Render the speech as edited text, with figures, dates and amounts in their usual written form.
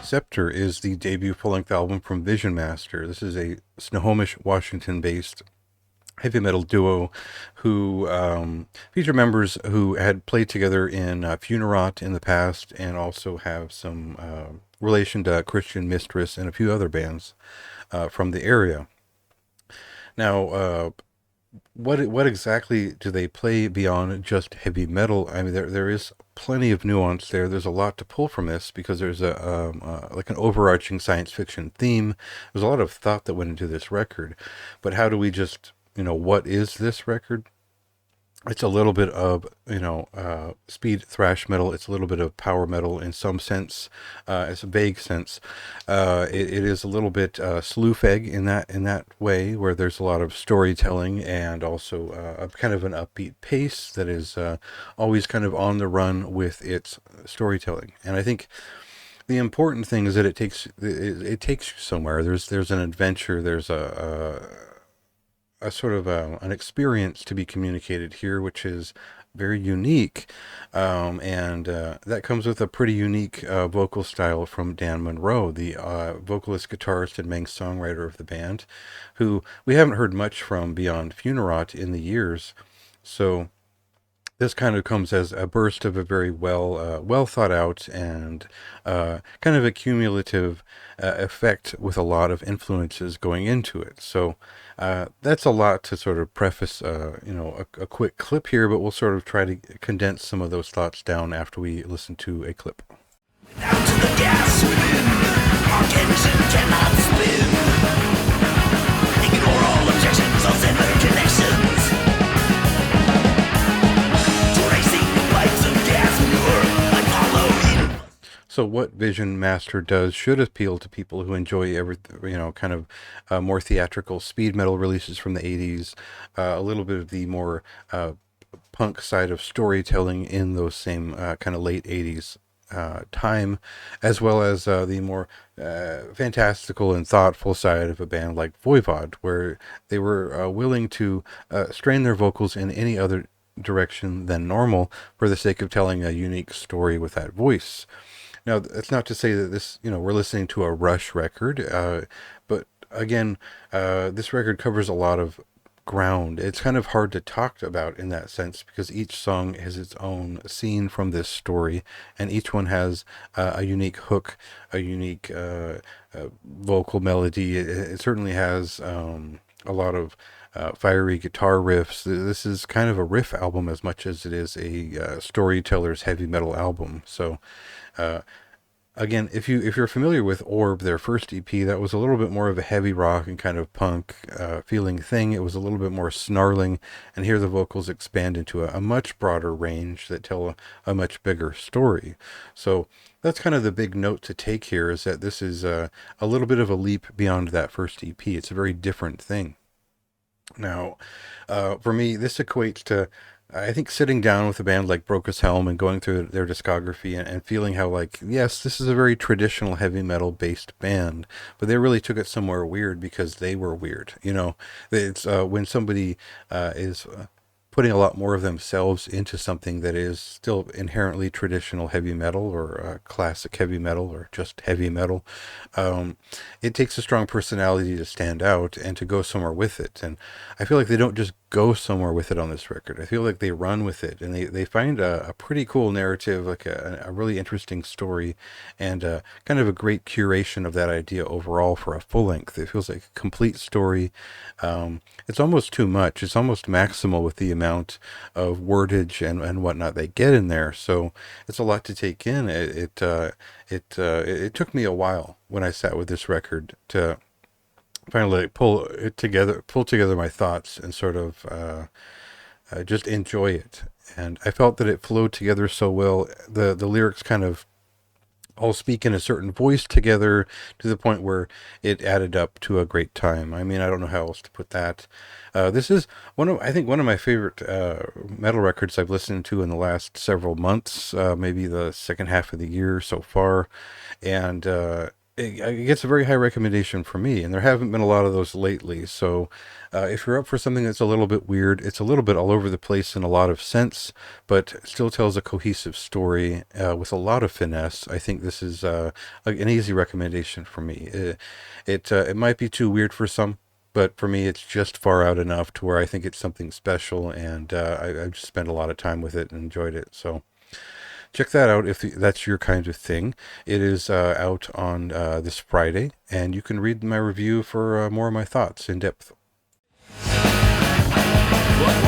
Sceptre is the debut full-length album from Vision Master. This is a Snohomish, Washington-based heavy metal duo who feature members who had played together in Funerat in the past and also have some relation to Christian Mistress and a few other bands from the area. Now, what exactly do they play beyond just heavy metal? I mean, there is plenty of nuance there. There's a lot to pull from this because there's a like an overarching science fiction theme. There's a lot of thought that went into this record, but how do we just what is this record? It's a little bit of speed thrash metal. It's a little bit of power metal in some sense. It's a vague sense. It is a little bit sleufeg in that way, where there's a lot of storytelling and also a kind of an upbeat pace that is always kind of on the run with its storytelling. And I think the important thing is that it takes you somewhere. There's an adventure. There's a sort of an experience to be communicated here, which is very unique. And that comes with a pretty unique vocal style from Dan Monroe, the vocalist, guitarist, and main songwriter of the band, who we haven't heard much from beyond Funerat in the years. So this kind of comes as a burst of a very well thought out and kind of a cumulative effect with a lot of influences going into it. So that's a lot to sort of preface, a quick clip here, but we'll sort of try to condense some of those thoughts down after we listen to a clip. Out to the gas within, our tension cannot spin. Ignore all objections, all sever connections. Tracing pipes of gas manure, I follow in. So what Vision Master does should appeal to people who enjoy kind of more theatrical speed metal releases from the 80s, a little bit of the more punk side of storytelling in those same kind of late 80s time, as well as the more fantastical and thoughtful side of a band like Voivod, where they were willing to strain their vocals in any other direction than normal for the sake of telling a unique story with that voice. Now, that's not to say that this, we're listening to a Rush record, but again, this record covers a lot of ground. It's kind of hard to talk about in that sense because each song has its own scene from this story, and each one has a unique hook, a unique vocal melody. It certainly has a lot of fiery guitar riffs. This is kind of a riff album as much as it is a storyteller's heavy metal album. So again, if you're familiar with Orb, their first EP, that was a little bit more of a heavy rock and kind of punk feeling thing. It was a little bit more snarling, and here the vocals expand into a much broader range that tell a much bigger story. So that's kind of the big note to take here, is that this is a little bit of a leap beyond that first EP. It's a very different thing. Now, for me, this equates to, I think, sitting down with a band like Brokus Helm and going through their discography and feeling how, like, yes, this is a very traditional heavy metal based band, but they really took it somewhere weird because they were weird. It's when somebody is putting a lot more of themselves into something that is still inherently traditional heavy metal or classic heavy metal or just heavy metal. It takes a strong personality to stand out and to go somewhere with it. And I feel like they don't just go somewhere with it on this record. I feel like they run with it, and they find a pretty cool narrative, like a really interesting story, and kind of a great curation of that idea overall for a full length. It feels like a complete story. It's almost too much. It's almost maximal with the amount of wordage and whatnot they get in there. So it's a lot to take in. It took me a while when I sat with this record to finally pull together my thoughts and sort of just enjoy it. And I felt that it flowed together so well. The lyrics kind of all speak in a certain voice together to the point where it added up to a great time. I mean, I don't know how else to put that. This is I think one of my favorite metal records I've listened to in the last several months, maybe the second half of the year so far. And it gets a very high recommendation for me, and there haven't been a lot of those lately. So, if you're up for something that's a little bit weird, it's a little bit all over the place in a lot of sense, but still tells a cohesive story with a lot of finesse. I think this is an easy recommendation for me. It might be too weird for some. But for me, it's just far out enough to where I think it's something special, and I've just spent a lot of time with it and enjoyed it. So, check that out if that's your kind of thing. It is out on this Friday, and you can read my review for more of my thoughts in depth. What